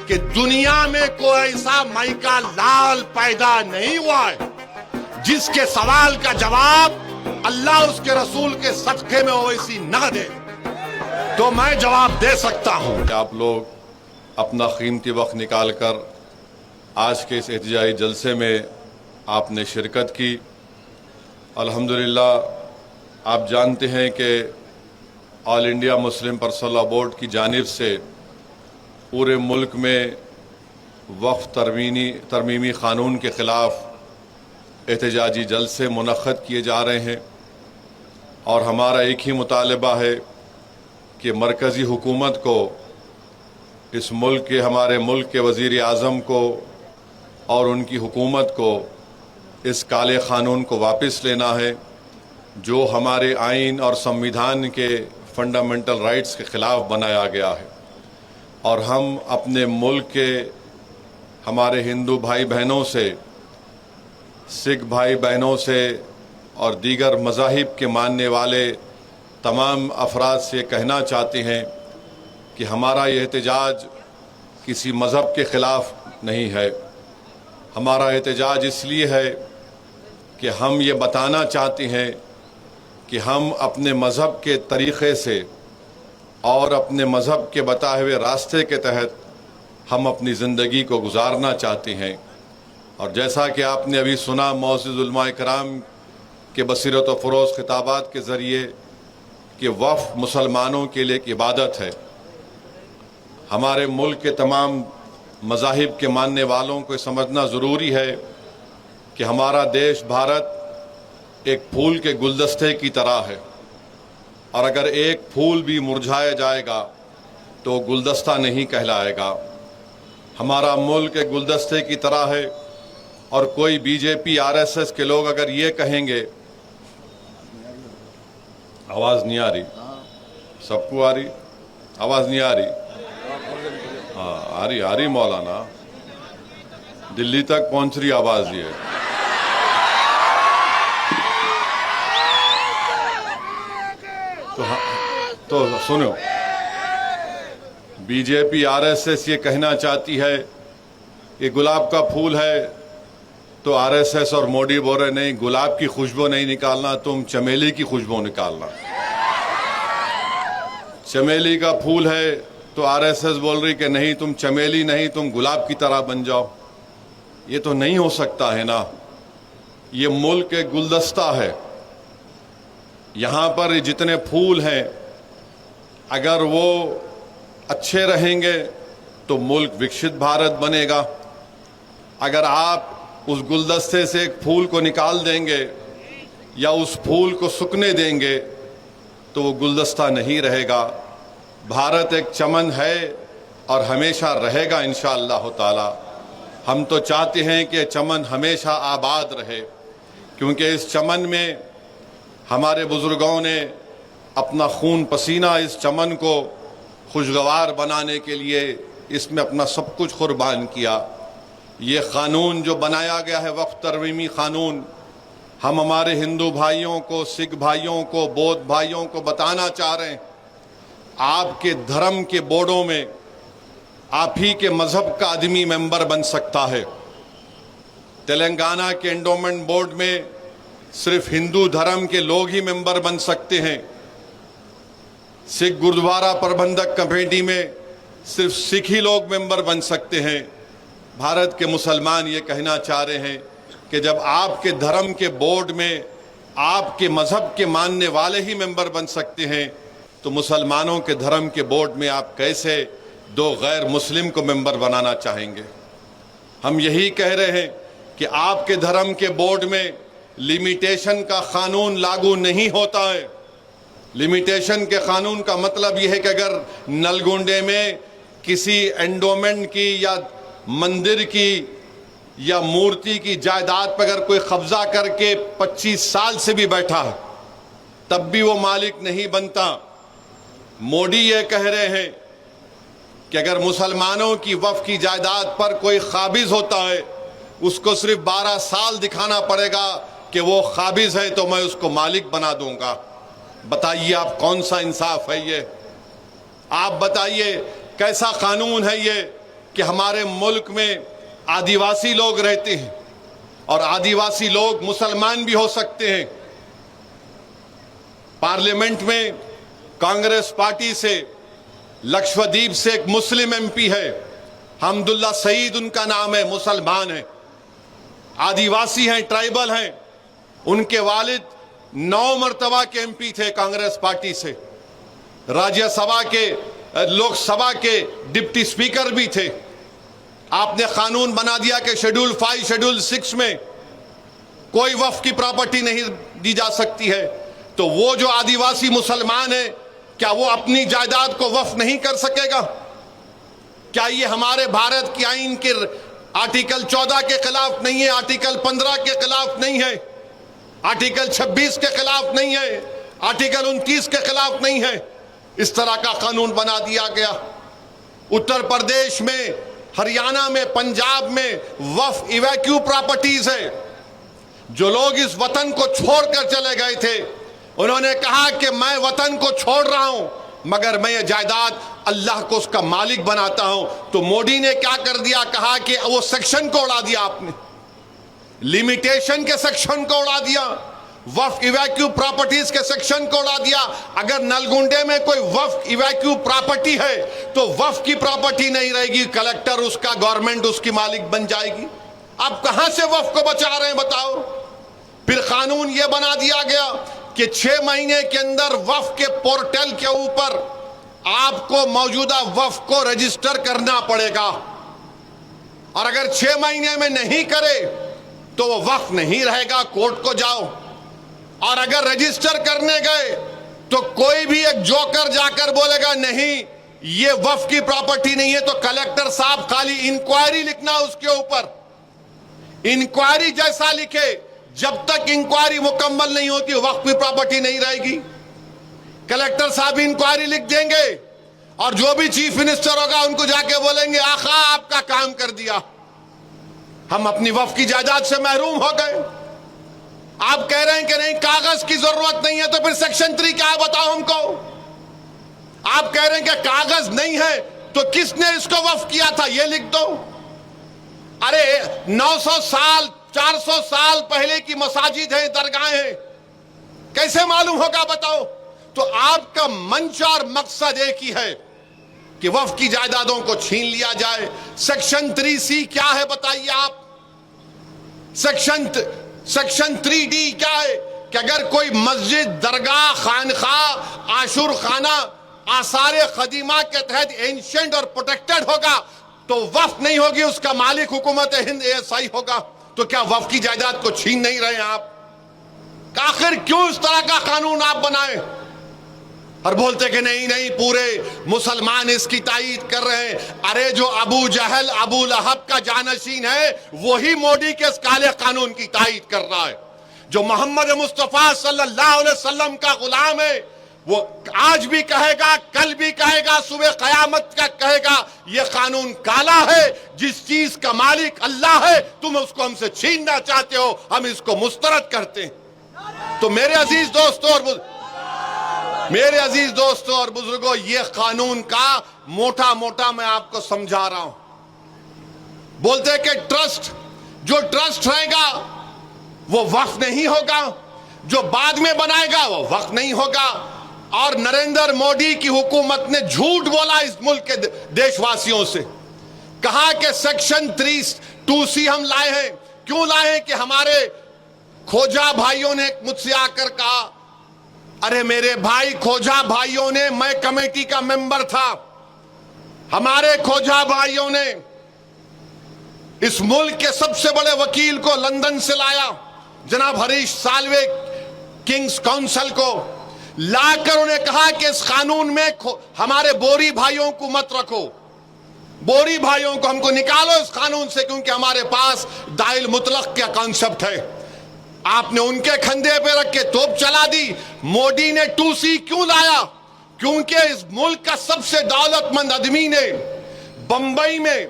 कि दुनिया में कोई ऐसा माइका लाल पैदा नहीं हुआ है जिसके सवाल का जवाब अल्लाह उसके रसूल के सदक़े में ओवैसी न दे। तो मैं जवाब दे सकता हूं। आप लोग अपना कीमती वक्त निकालकर आज के इस एहतजाजी जलसे में आपने शिरकत की। अल्हम्दुलिल्लाह आप जानते हैं कि all India Muslim personal law board की जानिब से पूरे मुल्क में वक्फ तरमीमी क़ानून के ख़िलाफ़ एहतजाजी जलसे मुनक़्क़द किए जा रहे हैं और हमारा एक ही मुतालबा है कि मरकज़ी हुकूमत को इस मुल्क के हमारे मुल्क के वज़ीर आज़म को और उनकी हुकूमत को इस काले क़ानून को वापस लेना है जो हमारे आइन और संविधान के फंडामेंटल राइट्स के ख़िलाफ़ बनाया गया है। और हम अपने मुल्क के हमारे हिंदू भाई बहनों से, सिख भाई बहनों से और दीगर मज़ाहिब के मानने वाले तमाम अफराद से कहना चाहते हैं कि हमारा ये एहतजाज किसी मज़हब के ख़िलाफ़ नहीं है। हमारा एहतजाज इसलिए है कि हम ये बताना चाहते हैं कि हम अपने मज़हब के तरीक़े से और अपने मज़हब के बताए हुए रास्ते के तहत हम अपनी ज़िंदगी को गुजारना चाहते हैं। और जैसा कि आपने अभी सुना मौजूद उलमा कराम के बसीरत व फ़रोज़ खिताबात के ज़रिए कि वफ़ मुसलमानों के लिए एक इबादत है। हमारे मुल्क के तमाम मज़ाहिब के मानने वालों को समझना ज़रूरी है कि हमारा देश भारत एक फूल के गुलदस्ते की तरह है और अगर एक फूल भी मुरझाया जाएगा तो गुलदस्ता नहीं कहलाएगा। हमारा मुल्क एक गुलदस्ते की तरह है और कोई बीजेपी आरएसएस के लोग अगर ये कहेंगे, आवाज़ नहीं आ रही, सबको आ रही, आवाज़ नहीं आ रही, हाँ आ रही मौलाना, दिल्ली तक पहुंच रही आवाज़ ये। तो सुनो, बीजेपी आरएसएस ये कहना चाहती है कि गुलाब का फूल है तो आरएसएस और मोदी बोल रहे नहीं, गुलाब की खुशबू नहीं निकालना, तुम चमेली की खुशबू निकालना। चमेली का फूल है तो आरएसएस बोल रही कि नहीं, तुम चमेली नहीं, तुम गुलाब की तरह बन जाओ। ये तो नहीं हो सकता है ना। ये मुल्क एक गुलदस्ता है, यहाँ पर जितने फूल हैं अगर वो अच्छे रहेंगे तो मुल्क विकसित भारत बनेगा। अगर आप उस गुलदस्ते से एक फूल को निकाल देंगे या उस फूल को सूखने देंगे तो वो गुलदस्ता नहीं रहेगा। भारत एक चमन है और हमेशा रहेगा इंशाअल्लाह ताला। हम तो चाहते हैं कि चमन हमेशा आबाद रहे, क्योंकि इस चमन में हमारे बुजुर्गों ने अपना खून पसीना इस चमन को खुशगवार बनाने के लिए इसमें अपना सब कुछ कुर्बान किया। ये क़ानून जो बनाया गया है वक्फ तरमीमी क़ानून, हम हमारे हिंदू भाइयों को, सिख भाइयों को, बौद्ध भाइयों को बताना चाह रहे हैं, आपके धर्म के बोर्डों में आप ही के मज़हब का आदमी मेंबर बन सकता है। तेलंगाना के एंडोमेंट बोर्ड में सिर्फ हिंदू धर्म के लोग ही मेंबर बन सकते हैं। सिख गुरुद्वारा प्रबंधक कमेटी में सिर्फ सिख ही लोग मेंबर बन सकते हैं। भारत के मुसलमान ये कहना चाह रहे हैं कि जब आपके धर्म के बोर्ड में आपके मज़हब के मानने वाले ही मेंबर बन सकते हैं तो मुसलमानों के धर्म के बोर्ड में आप कैसे दो गैर मुस्लिम को मेंबर बनाना चाहेंगे। हम यही कह रहे हैं कि आपके धर्म के बोर्ड में लिमिटेशन का कानून लागू नहीं होता है। लिमिटेशन के कानून का मतलब यह है कि अगर नलगोंडे में किसी एंडोमेंट की या मंदिर की या मूर्ति की जायदाद पर अगर कोई कब्जा करके 25 साल से भी बैठा है तब भी वो मालिक नहीं बनता। मोदी ये कह रहे हैं कि अगर मुसलमानों की वक्फ की जायदाद पर कोई काबिज होता है उसको सिर्फ 12 साल दिखाना पड़ेगा कि वो काबिज है तो मैं उसको मालिक बना दूंगा। बताइए आप कौन सा इंसाफ है ये? आप बताइए कैसा कानून है ये कि हमारे मुल्क में आदिवासी लोग रहते हैं और आदिवासी लोग मुसलमान भी हो सकते हैं। पार्लियामेंट में कांग्रेस पार्टी से लक्षद्वीप से एक मुस्लिम एमपी है, हमदुल्ला सईद उनका नाम है, मुसलमान है, आदिवासी हैं, ट्राइबल हैं। उनके वालिद 9 मर्तबा के एमपी थे कांग्रेस पार्टी से, राज्यसभा के लोकसभा के डिप्टी स्पीकर भी थे। आपने कानून बना दिया कि शेड्यूल 5 शेड्यूल 6 में कोई वक्फ की प्रॉपर्टी नहीं दी जा सकती है। तो वो जो आदिवासी मुसलमान है, क्या वो अपनी जायदाद को वक्फ नहीं कर सकेगा? क्या ये हमारे भारत की आईन के आर्टिकल 14 के खिलाफ नहीं है, आर्टिकल 15 के खिलाफ नहीं है, आर्टिकल 26 के खिलाफ नहीं है, आर्टिकल 29 के खिलाफ नहीं है? इस तरह का कानून बना दिया गया। उत्तर प्रदेश में, हरियाणा में, पंजाब में वक्फ इवैक्यू प्रॉपर्टीज है। जो लोग इस वतन को छोड़कर चले गए थे, उन्होंने कहा कि मैं वतन को छोड़ रहा हूं, मगर मैं ये जायदाद अल्लाह को उसका मालिक बनाता हूं। तो मोदी ने क्या कर दिया, कहा कि वो सेक्शन को उड़ा दिया, आपने लिमिटेशन के सेक्शन को उड़ा दिया, वक्फ इवैक्यू प्रॉपर्टीज के सेक्शन को उड़ा दिया। अगर नलगुंडे में कोई वक्फ इवैक्यू प्रॉपर्टी है तो वक्फ की प्रॉपर्टी नहीं रहेगी, कलेक्टर उसका, गवर्नमेंट उसकी मालिक बन जाएगी। आप कहां से वक्फ को बचा रहे हैं बताओ? फिर कानून यह बना दिया गया कि 6 महीने के अंदर वक्फ के पोर्टल के ऊपर आपको मौजूदा वक्फ को रजिस्टर करना पड़ेगा, और अगर 6 महीने में नहीं करे तो वो वक्फ नहीं रहेगा, कोर्ट को जाओ। और अगर रजिस्टर करने गए तो कोई भी एक जोकर जाकर बोलेगा नहीं ये वक्फ की प्रॉपर्टी नहीं है, तो कलेक्टर साहब खाली इंक्वायरी लिखना उसके ऊपर, इंक्वायरी जैसा लिखे, जब तक इंक्वायरी मुकम्मल नहीं होती वक्फ की प्रॉपर्टी नहीं रहेगी। कलेक्टर साहब इंक्वायरी लिख देंगे और जो भी चीफ मिनिस्टर होगा उनको जाके बोलेंगे आखा आपका काम कर दिया, हम अपनी वक्फ की जायदाद से महरूम हो गए। आप कह रहे हैं कि नहीं कागज की जरूरत नहीं है, तो फिर सेक्शन 3 क्या है बताओ हमको? आप कह रहे हैं कि कागज नहीं है, तो किसने इसको वक्फ किया था ये लिख दो। अरे 900 साल 400 साल पहले की मसाजिद है, दरगाहें हैं, कैसे मालूम होगा बताओ? तो आपका मंशा और मकसद एक ही है कि वक्फ की जायदादों को छीन लिया जाए। सेक्शन 3C क्या है बताइए आप? सेक्शन 3D क्या है कि अगर कोई मस्जिद, दरगाह, खानखा, आशुर खाना आसारे खदीमा के तहत एंशिएंट और प्रोटेक्टेड होगा तो वक्फ नहीं होगी, उसका मालिक हुकूमत हिंद ASI होगा। तो क्या वक्फ की जायदाद को छीन नहीं रहे आप? आखिर क्यों इस तरह का कानून आप बनाए और बोलते कि नहीं नहीं पूरे मुसलमान इसकी तायीद कर रहे हैं? अरे जो अबू जहल, अबू लहब का जानशीन है वही मोदी के इस काले कानून की तायीद कर रहा है। जो मोहम्मद मुस्तफा सल्लल्लाहु अलैहि वसल्लम का गुलाम है वो आज भी कहेगा, कल भी कहेगा, सुबह कयामत का कहेगा ये कानून काला है, जिस चीज का मालिक अल्लाह है तुम उसको हमसे छीनना चाहते हो, हम इसको मुस्तरद करते हैं। तो मेरे अजीज दोस्तों और बुजुर्गों, ये कानून का मोटा मोटा मैं आपको समझा रहा हूं। बोलते हैं कि ट्रस्ट, जो ट्रस्ट रहेगा वो वक्फ नहीं होगा, जो बाद में बनाएगा वो वक्फ नहीं होगा। और नरेंद्र मोदी की हुकूमत ने झूठ बोला इस मुल्क के देशवासियों से, कहा कि सेक्शन 2C हम लाए हैं। क्यों लाए हैं? कि हमारे खोजा भाइयों ने मुझसे आकर कहा, अरे मेरे भाई खोजा भाइयों ने, मैं कमेटी का मेंबर था, हमारे खोजा भाइयों ने इस मुल्क के सबसे बड़े वकील को लंदन से लाया, जनाब हरीश साल्वे, किंग्स काउंसिल को लाकर उन्हें कहा कि इस कानून में हमारे बोरी भाइयों को मत रखो, बोरी भाइयों को हमको निकालो इस कानून से, क्योंकि हमारे पास दाइल मुतलक का कॉन्सेप्ट है। आपने उनके खंधे पे रख के तोप चला दी। मोदी ने 2C क्यों लाया? क्योंकि इस मुल्क का सबसे दौलतमंद आदमी ने बंबई में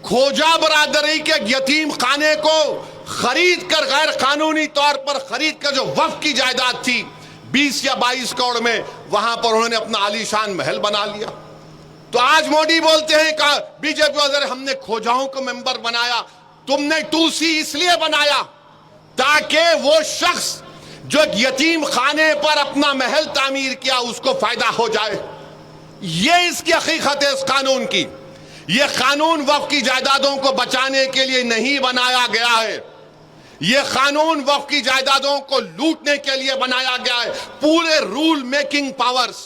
खोजा बरादरी के यतीम खाने को खरीद कर, गैर कानूनी तौर पर खरीद कर, जो वक्फ की जायदाद थी 20 या 22 करोड़ में, वहां पर उन्होंने अपना आलीशान महल बना लिया। तो आज मोदी बोलते हैं का बीजेपी वगैरह हमने खोजाओं को मेंबर बनाया। तुमने 2C इसलिए बनाया ताकि वो शख्स जो यतीम खाने पर अपना महल तामीर किया उसको फायदा हो जाए। ये इसकी हकीकत है इस कानून की। ये कानून वक्फ की जायदादों को बचाने के लिए नहीं बनाया गया है। ये कानून वक्फ की जायदादों को लूटने के लिए बनाया गया है। पूरे रूल मेकिंग पावर्स,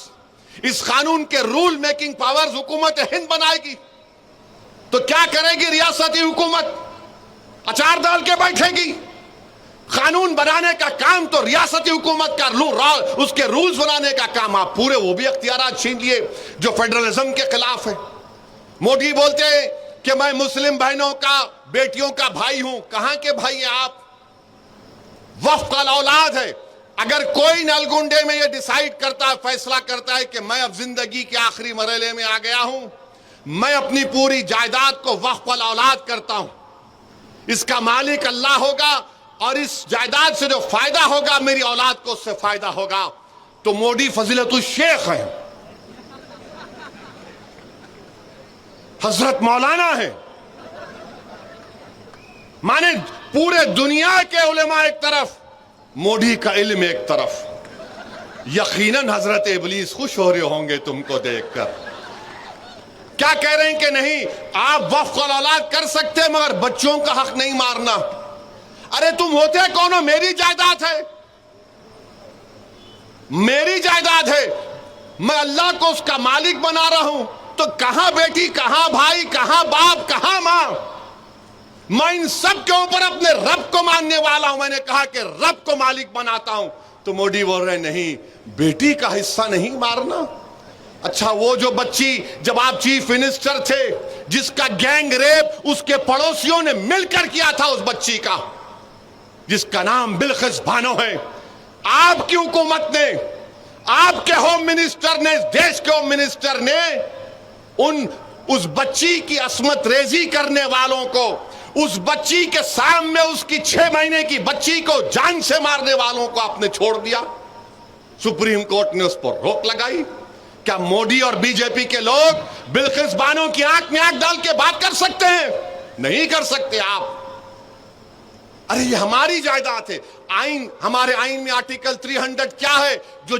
इस कानून के रूल मेकिंग पावर्स हुकूमत हिंद बनाएगी। तो क्या करेगी रियासती हुकूमत? अचार डाल के बैठेगी? कानून बनाने का काम तो रियासती हुकूमत का, उसके रूल्स बनाने का काम आप पूरे वो भी अख्तियारात छीन लिए जो फेडरलिज्म के खिलाफ है। मोदी बोलते हैं कि मैं मुस्लिम बहनों का, बेटियों का भाई हूं। कहां के भाई हैं आप? वक्फ का औलाद है। अगर कोई नलगुंडे में यह डिसाइड करता है, फैसला करता है कि मैं अब जिंदगी के आखिरी मरहले में आ गया हूं, मैं अपनी पूरी जायदाद को वक्फ का औलाद करता हूं, इसका मालिक अल्लाह होगा और इस जायदाद से जो फायदा होगा मेरी औलाद को उससे फायदा होगा, तो मोदी फजीलतुल शेख है, हजरत मौलाना है। माने पूरे दुनिया के उलेमा एक तरफ, मोदी का इल्म एक तरफ। यकीनन हजरत इबलीस खुश हो रहे होंगे तुमको देखकर। क्या कह रहे हैं कि नहीं आप वक्फ औलाद कर सकते हैं मगर बच्चों का हक नहीं मारना। अरे तुम होते कौन हो? मेरी जायदाद है, मेरी जायदाद है, मैं अल्लाह को उसका मालिक बना रहा हूं। तो कहां बेटी, कहां भाई, कहां बाप, कहां मां? मैं इन सब के ऊपर अपने रब को मानने वाला हूं। मैंने कहा कि रब को मालिक बनाता हूं। तो मोदी बोल रहे नहीं, बेटी का हिस्सा नहीं मारना। अच्छा, वो जो बच्ची जब आप चीफ मिनिस्टर थे जिसका गैंग रेप उसके पड़ोसियों ने मिलकर किया था, उस बच्ची का जिसका नाम बिल्किस बानो है, आपकी हुकूमत ने, आपके होम मिनिस्टर ने, इस देश के होम मिनिस्टर ने उस बच्ची की अस्मत रेजी करने वालों को, उस बच्ची के सामने उसकी 6 महीने की बच्ची को जान से मारने वालों को आपने छोड़ दिया। सुप्रीम कोर्ट ने उस पर रोक लगाई। क्या मोदी और बीजेपी के लोग बिल्किस बानो की आंख में आंख डाल के बात कर सकते हैं? नहीं कर सकते आप। अरे ये हमारी जायदाद है। आइन, हमारे आइन में आर्टिकल 300 क्या है जो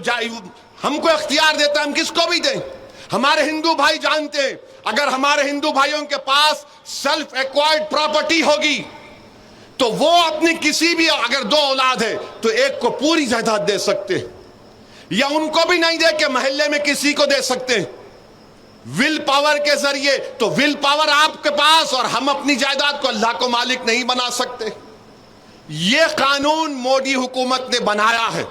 हमको इख्तियार देता है हम किसको भी दें। हमारे हिंदू भाई जानते हैं, अगर हमारे हिंदू भाइयों के पास सेल्फ एक्वायर्ड प्रॉपर्टी होगी तो वो अपनी किसी भी, अगर 2 औलाद है तो एक को पूरी जायदाद दे सकते हैं, या उनको भी नहीं दे के मोहल्ले में किसी को दे सकते हैं विल पावर के जरिए। तो विल पावर आपके पास, और हम अपनी जायदाद को अल्लाह को मालिक नहीं बना सकते। यह कानून मोदी हुकूमत ने बनाया है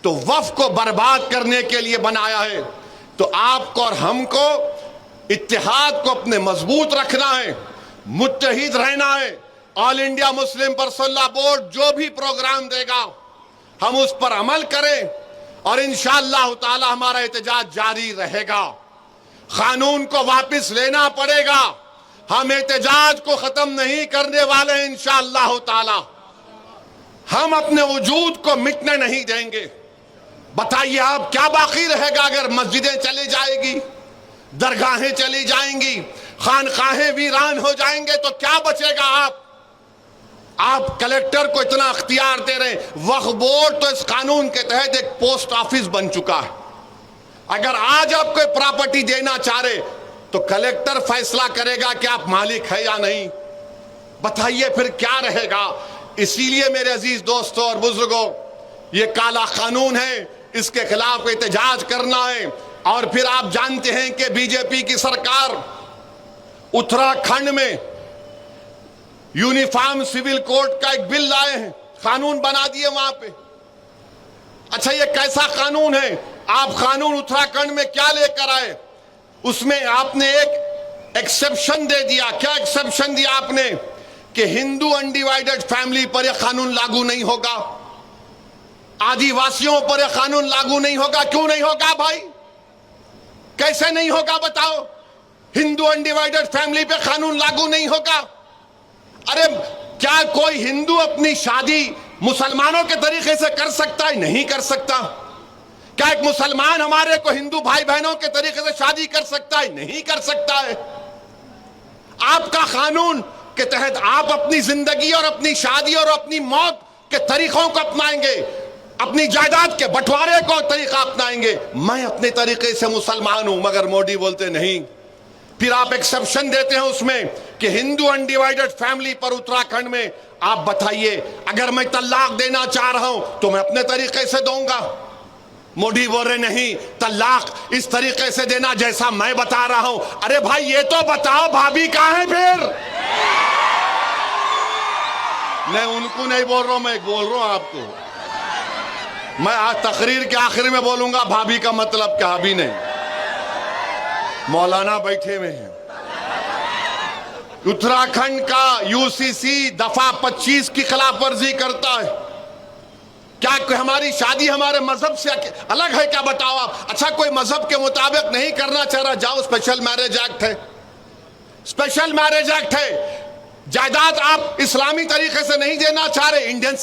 तो वक्फ को बर्बाद करने के लिए बनाया है। तो आपको और हमको इत्तेहाद को अपने मजबूत रखना है, मुत्तहिद रहना है। All India Muslim personal board जो भी प्रोग्राम देगा हम उस पर अमल करें और इंशाअल्लाह ताला हमारा एहतजाज जारी रहेगा। कानून को वापस लेना पड़ेगा। हम एहतजाज को खत्म नहीं करने वाले हैं इंशाअल्लाह ताला। हम अपने वजूद को मिटने नहीं देंगे। बताइए आप, क्या बाकी रहेगा अगर मस्जिदें चली जाएगी, दरगाहें चली जाएंगी, खानकाहें वीरान हो जाएंगे तो क्या बचेगा? आप कलेक्टर को इतना अख्तियार दे रहे हैं। वक्फ बोर्ड तो इस कानून के तहत एक पोस्ट ऑफिस बन चुका है। अगर आज आप कोई प्रॉपर्टी देना चाह रहे तो कलेक्टर फैसला करेगा कि आप मालिक है या नहीं। बताइए फिर क्या रहेगा? इसीलिए मेरे अजीज दोस्तों और बुजुर्गों, ये काला कानून है, इसके खिलाफ एहतजाज करना है। और फिर आप जानते हैं कि बीजेपी की सरकार उत्तराखंड में यूनिफॉर्म सिविल कोड का एक बिल लाए हैं, कानून बना दिए वहां पे। अच्छा, ये कैसा कानून है? आप कानून उत्तराखंड में क्या लेकर आए? उसमें आपने एक एक्सेप्शन दे दिया। क्या एक्सेप्शन दिया आपने? कि हिंदू अनडिवाइडेड फैमिली पर यह कानून लागू नहीं होगा, आदिवासियों पर यह कानून लागू नहीं होगा। क्यों नहीं होगा भाई? कैसे नहीं होगा बताओ? हिंदू अनडिवाइडेड फैमिली पे कानून लागू नहीं होगा? अरे क्या कोई हिंदू अपनी शादी मुसलमानों के तरीके से कर सकता है? नहीं कर सकता। क्या एक मुसलमान हमारे को हिंदू भाई बहनों के तरीके से शादी कर सकता है? नहीं कर सकता है। आपका कानून के तहत आप अपनी जिंदगी और अपनी शादी और अपनी मौत के तरीकों को अपनाएंगे, अपनी जायदाद के बंटवारे को तरीका अपनाएंगे। मैं अपने तरीके से मुसलमान हूं, मगर मोदी बोलते नहीं। फिर आप एक्सेप्शन देते हैं उसमें कि हिंदू अनडिवाइडेड फैमिली पर उत्तराखंड में। आप बताइए, अगर मैं तलाक देना चाह रहा हूं तो मैं अपने तरीके से दूंगा। मोदी बोल रहे नहीं, तलाक इस तरीके से देना जैसा मैं बता रहा हूं। अरे भाई ये तो बताओ भाभी कहां है फिर? मैं उनको नहीं बोल रहा हूं, मैं बोल रहा हूं आपको। मैं आज तकरीर के आखिर में बोलूंगा भाभी का मतलब क्या भी नहीं। मौलाना बैठे हुए हैं। उत्तराखंड का यूसीसी दफा 25 की खिलाफ वर्जी करता है। क्या हमारी शादी हमारे मजहब से अलग है क्या? बताओ आप। अच्छा, कोई मजहब के मुताबिक नहीं करना चाह रहा, जाओ, स्पेशल मैरिज एक्ट है। स्पेशल मैरिज एक्ट है। जायदाद आप इस्लामी तरीके से नहीं देना चाह रहे, इंडियन